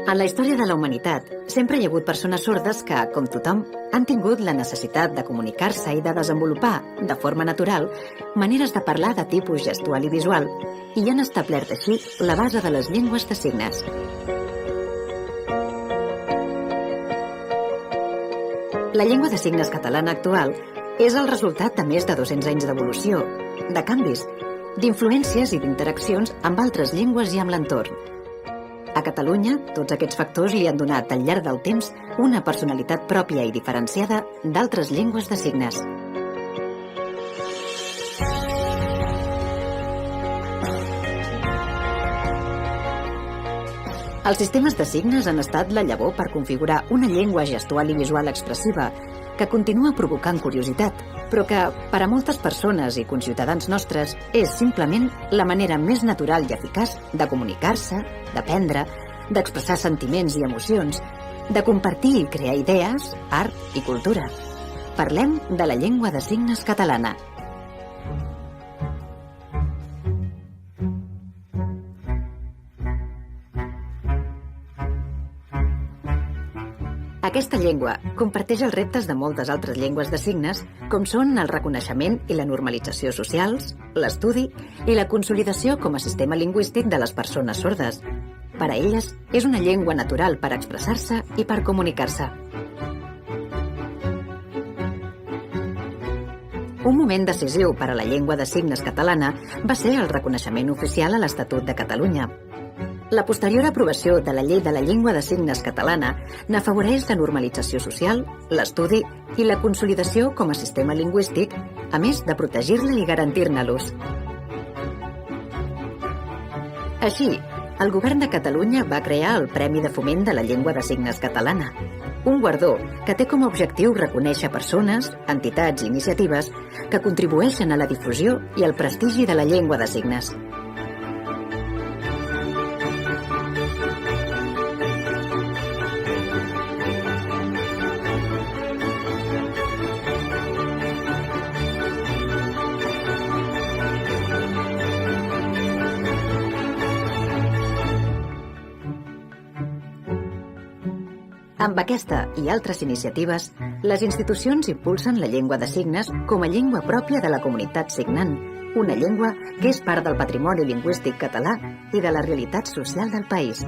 En la història de la humanitat, sempre hi ha hagut persones sordes que, com tothom, han tingut la necessitat de comunicar-se i de desenvolupar, de forma natural, maneres de parlar de tipus gestual i visual, i han establert així la base de les llengües de signes. La llengua de signes catalana actual és el resultat de més de 200 anys d'evolució, de canvis, d'influències i d'interaccions amb altres llengües i amb l'entorn. A Catalunya, tots aquests factors li han donat al llarg del temps una personalitat pròpia i diferenciada d'altres llengües de signes. Els sistemes de signes han estat la llavor per configurar una llengua gestual i visual expressiva que continua provocant curiositat, però que, per a moltes persones i conciutadans nostres, és simplement la manera més natural i eficaç de comunicar-se, d'aprendre, d'expressar sentiments i emocions, de compartir i crear idees, art i cultura. Parlem de la llengua de signes catalana. Aquesta llengua comparteix els reptes de moltes altres llengües de signes, com són el reconeixement i la normalització socials, l'estudi i la consolidació com a sistema lingüístic de les persones sordes. Per a elles, és una llengua natural per expressar-se i per comunicar-se. Un moment decisiu per a la llengua de signes catalana va ser el reconeixement oficial a l'Estatut de Catalunya. La posterior aprovació de la Llei de la Llengua de Signes catalana n'afavoreix la normalització social, l'estudi i la consolidació com a sistema lingüístic, a més de protegir-la i garantir-ne l'ús. Així, el Govern de Catalunya va crear el Premi de Foment de la Llengua de Signes catalana, un guardó que té com a objectiu reconèixer persones, entitats i iniciatives que contribueixen a la difusió i al prestigi de la llengua de signes. Amb aquesta i altres iniciatives, les institucions impulsen la llengua de signes com a llengua pròpia de la comunitat signant, una llengua que és part del patrimoni lingüístic català i de la realitat social del país.